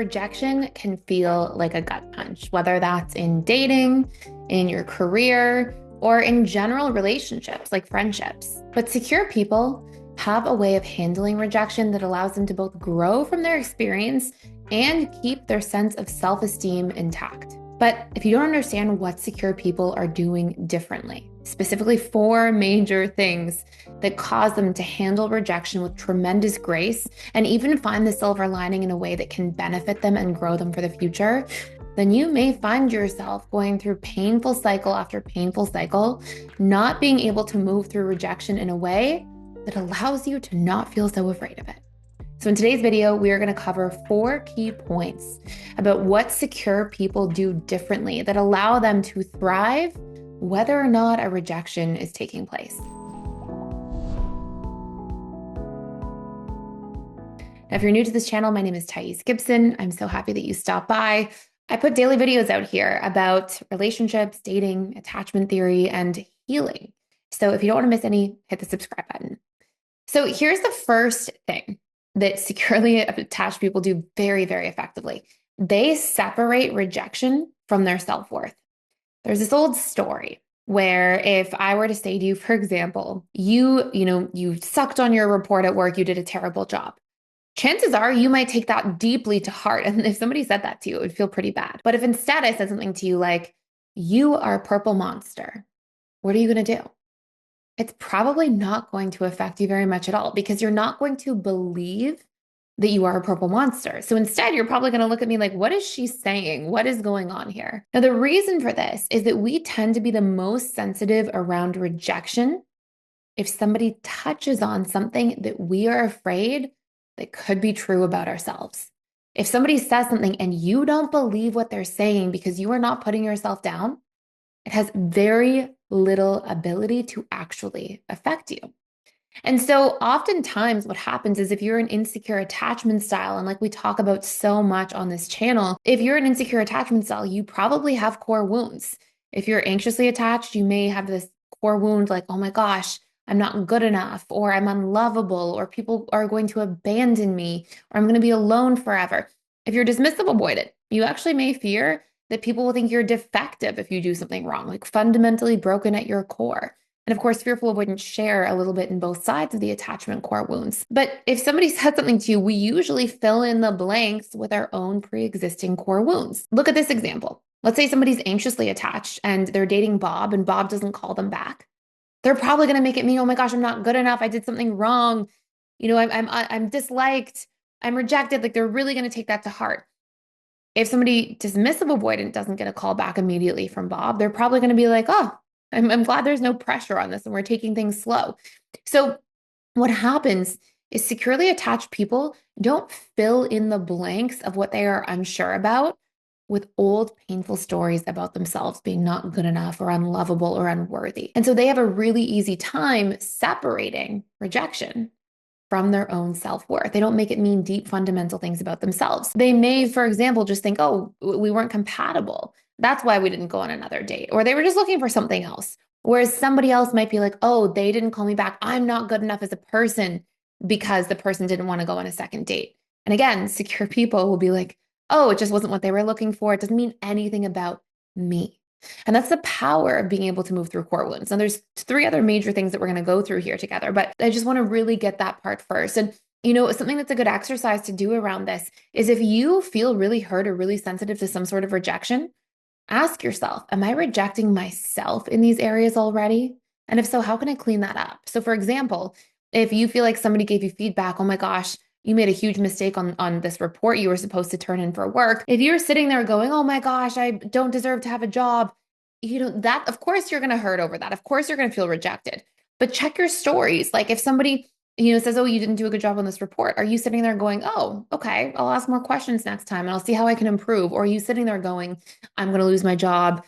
rejection can feel like a gut punch, whether that's in dating, in your career, or in general relationships like friendships. But secure people have a way of handling rejection that allows them to both grow from their experience and keep their sense of self-esteem intact. But if you don't understand what secure people are doing differently, specifically four major things that cause them to handle rejection with tremendous grace and even find the silver lining in a way that can benefit them and grow them for the future, then you may find yourself going through painful cycle after painful cycle, not being able to move through rejection in a way that allows you to not feel so afraid of it. So in today's video, we are going to cover 4 key points about what secure people do differently that allow them to thrive whether or not a rejection is taking place. Now, if you're new to this channel, my name is Gibson. I'm so happy that you stopped by. I put daily videos out here about relationships, dating, attachment theory, and healing. So if you don't want to miss any, hit the subscribe button. So here's the first thing that securely attached people do very, very effectively. They separate rejection from their self-worth. There's this old story where if I were to say to you, for example, you sucked on your report at work, you did a terrible job. Chances are you might take that deeply to heart. And if somebody said that to you, it would feel pretty bad. But if instead I said something to you like, you are a purple monster, what are you going to do? It's probably not going to affect you very much at all because you're not going to believe that you are a purple monster. So instead, you're probably going to look at me like, what is she saying? What is going on here? Now, the reason for this is that we tend to be the most sensitive around rejection if somebody touches on something that we are afraid that could be true about ourselves. If somebody says something and you don't believe what they're saying because you are not putting yourself down, it has very little ability to actually affect you. And so oftentimes what happens is if you're an insecure attachment style, and like we talk about so much on this channel, if you're an insecure attachment style, you probably have core wounds. If you're anxiously attached, you may have this core wound like, oh my gosh, I'm not good enough, or I'm unlovable, or people are going to abandon me, or I'm going to be alone forever. If you're dismissive avoidant, you actually may fear that people will think you're defective if you do something wrong, like fundamentally broken at your core. And of course, fearful avoidants share a little bit in both sides of the attachment core wounds. But if somebody said something to you, we usually fill in the blanks with our own pre-existing core wounds. Look at this example. Let's say somebody's anxiously attached and they're dating Bob and Bob doesn't call them back. They're probably going to make it mean, oh my gosh, I'm not good enough. I did something wrong. I'm disliked. I'm rejected. Like they're really going to take that to heart. If somebody dismissive avoidant doesn't get a call back immediately from Bob, they're probably going to be like, oh, I'm glad there's no pressure on this and we're taking things slow. So what happens is securely attached people don't fill in the blanks of what they are unsure about with old painful stories about themselves being not good enough or unlovable or unworthy. And so they have a really easy time separating rejection from their own self-worth. They don't make it mean deep fundamental things about themselves. They may, for example, just think, oh, we weren't compatible. That's why we didn't go on another date. Or they were just looking for something else. Whereas somebody else might be like, oh, they didn't call me back. I'm not good enough as a person because the person didn't want to go on a second date. And again, secure people will be like, oh, it just wasn't what they were looking for. It doesn't mean anything about me. And that's the power of being able to move through core wounds. And there's 3 other major things that we're going to go through here together, but I just want to really get that part first. And something that's a good exercise to do around this is if you feel really hurt or really sensitive to some sort of rejection, ask yourself, am I rejecting myself in these areas already? And if so, how can I clean that up? So for example, if you feel like somebody gave you feedback, oh my gosh, you made a huge mistake on this report you were supposed to turn in for work. If you're sitting there going, oh my gosh, I don't deserve to have a job, that of course you're going to hurt over that. Of course you're going to feel rejected, but check your stories. Like if somebody, says, oh, you didn't do a good job on this report. Are you sitting there going, oh, okay, I'll ask more questions next time and I'll see how I can improve? Or are you sitting there going, I'm going to lose my job.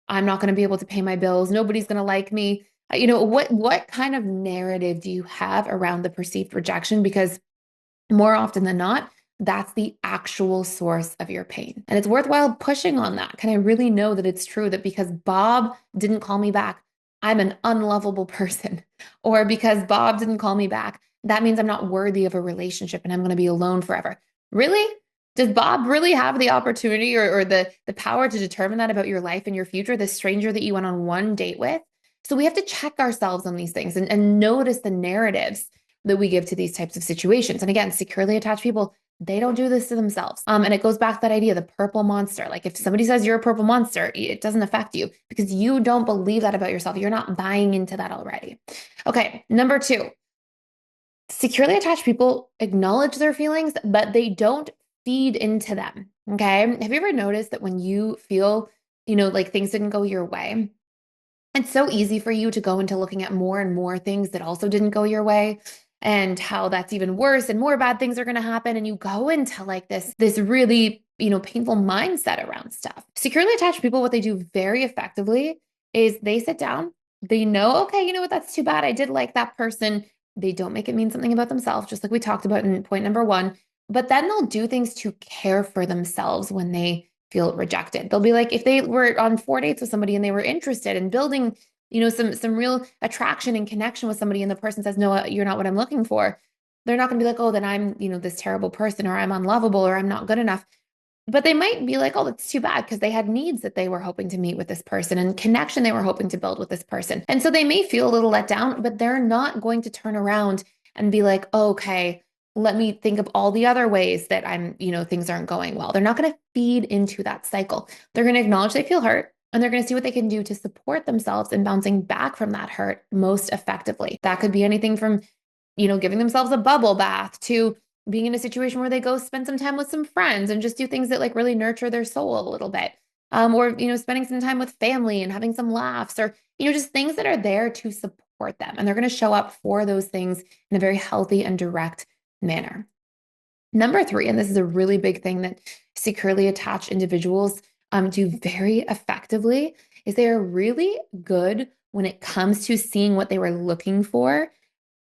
I'm not going to be able to pay my bills. Nobody's going to like me. What kind of narrative do you have around the perceived rejection? Because more often than not, that's the actual source of your pain. And it's worthwhile pushing on that. Can I really know that it's true that because Bob didn't call me back, I'm an unlovable person? Or because Bob didn't call me back, that means I'm not worthy of a relationship and I'm going to be alone forever? Really? Does Bob really have the opportunity or the power to determine that about your life and your future, the stranger that you went on one date with? So we have to check ourselves on these things and notice the narratives that we give to these types of situations. And again, securely attached people, they don't do this to themselves. And it goes back to that idea, the purple monster. Like if somebody says you're a purple monster, it doesn't affect you because you don't believe that about yourself. You're not buying into that already. Okay, number two, securely attached people acknowledge their feelings, but they don't feed into them. Okay. Have you ever noticed that when you feel, like things didn't go your way, it's so easy for you to go into looking at more and more things that also didn't go your way and how that's even worse and more bad things are going to happen. And you go into like this really, painful mindset around stuff. Securely attached people, what they do very effectively is they sit down, they know, okay, you know what, that's too bad. I did like that person. They don't make it mean something about themselves, just like we talked about in point number one. But then they'll do things to care for themselves when they feel rejected. They'll be like, if they were on 4 dates with somebody and they were interested in building, some real attraction and connection with somebody, and the person says, no, you're not what I'm looking for. They're not going to be like, oh, then I'm, this terrible person, or I'm unlovable, or I'm not good enough. But they might be like, oh, that's too bad because they had needs that they were hoping to meet with this person and connection they were hoping to build with this person. And so they may feel a little let down, but they're not going to turn around and be like, oh, okay, let me think of all the other ways that I'm, things aren't going well. They're not going to feed into that cycle. They're going to acknowledge they feel hurt and they're going to see what they can do to support themselves in bouncing back from that hurt most effectively. That could be anything from, giving themselves a bubble bath to being in a situation where they go spend some time with some friends and just do things that like really nurture their soul a little bit. Or, spending some time with family and having some laughs or, just things that are there to support them. And they're going to show up for those things in a very healthy and direct manner. Number three, and this is a really big thing that securely attached individuals do very effectively, is they are really good when it comes to seeing what they were looking for.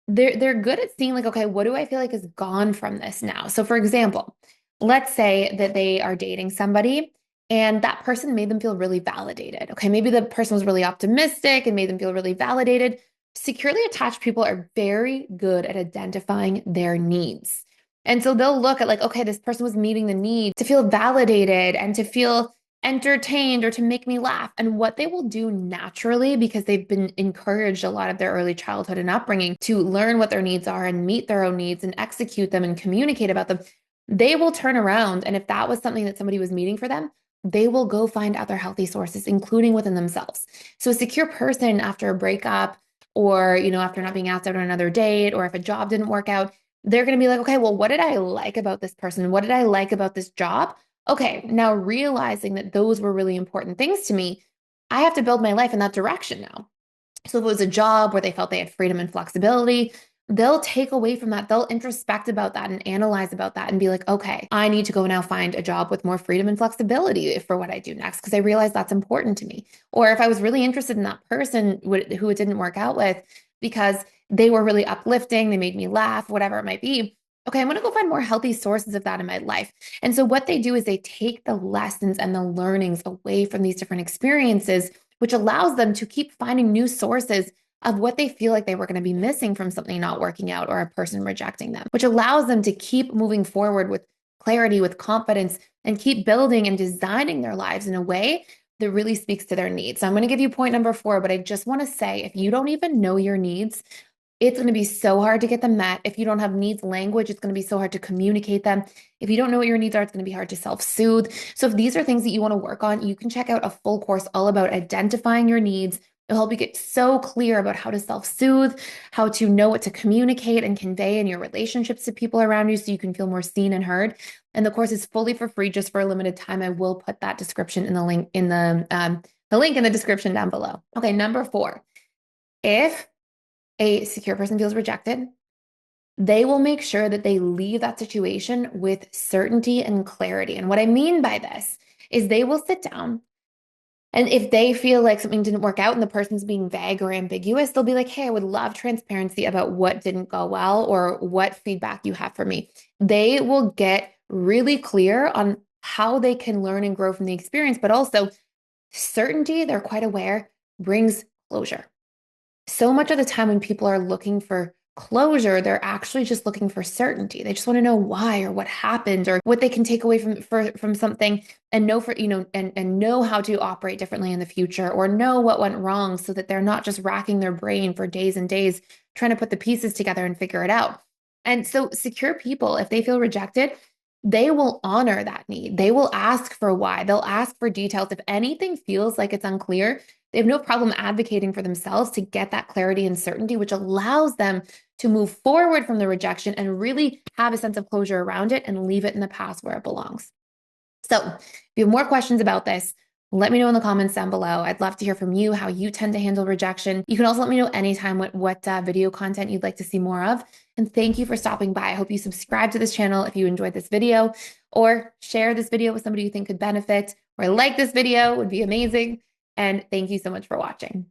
They're good at seeing like, okay, what do I feel like is gone from this now? So for example, let's say that they are dating somebody and that person made them feel really validated. Okay, maybe the person was really optimistic and made them feel really validated. Securely attached people are very good at identifying their needs. And so they'll look at like, okay, this person was meeting the need to feel validated and to feel entertained or to make me laugh. And what they will do naturally, because they've been encouraged a lot of their early childhood and upbringing to learn what their needs are and meet their own needs and execute them and communicate about them, they will turn around. And if that was something that somebody was meeting for them, they will go find other healthy sources, including within themselves. So a secure person after a breakup or, after not being asked out on another date, or if a job didn't work out, they're going to be like, okay, well, what did I like about this person? What did I like about this job? Okay, now realizing that those were really important things to me, I have to build my life in that direction now. So if it was a job where they felt they had freedom and flexibility, they'll take away from that. They'll introspect about that and analyze about that and be like, okay, I need to go now find a job with more freedom and flexibility for what I do next because I realize that's important to me. Or if I was really interested in that person who it didn't work out with because they were really uplifting, they made me laugh, whatever it might be. Okay, I'm going to go find more healthy sources of that in my life. And so what they do is they take the lessons and the learnings away from these different experiences, which allows them to keep finding new sources of what they feel like they were going to be missing from something not working out or a person rejecting them, which allows them to keep moving forward with clarity, with confidence, and keep building and designing their lives in a way that really speaks to their needs. So I'm going to give you point number 4, but I just want to say, if you don't even know your needs, it's going to be so hard to get them met. If you don't have needs language, it's going to be so hard to communicate them. If you don't know what your needs are, it's going to be hard to self-soothe. So if these are things that you want to work on, you can check out a full course all about identifying your needs. It'll help you get so clear about how to self-soothe, how to know what to communicate and convey in your relationships to people around you so you can feel more seen and heard. And the course is fully for free just for a limited time. I will put that description in the link in the link in the description down below. Okay, number 4. If a secure person feels rejected, they will make sure that they leave that situation with certainty and clarity. And what I mean by this is they will sit down, and if they feel like something didn't work out and the person's being vague or ambiguous, they'll be like, hey, I would love transparency about what didn't go well or what feedback you have for me. They will get really clear on how they can learn and grow from the experience, but also certainty, they're quite aware, brings closure. So much of the time when people are looking for closure, they're actually just looking for certainty. They just want to know why or what happened or what they can take away from something and know for, and know how to operate differently in the future or know what went wrong so that they're not just racking their brain for days and days trying to put the pieces together and figure it out. And so secure people, if they feel rejected, they will honor that need. They will ask for why. They'll ask for details. If anything feels like it's unclear, they have no problem advocating for themselves to get that clarity and certainty, which allows them to move forward from the rejection and really have a sense of closure around it and leave it in the past where it belongs. So if you have more questions about this, let me know in the comments down below. I'd love to hear from you, how you tend to handle rejection. You can also let me know anytime what video content you'd like to see more of. And thank you for stopping by. I hope you subscribe to this channel if you enjoyed this video, or share this video with somebody you think could benefit, or like this video would be amazing. And thank you so much for watching.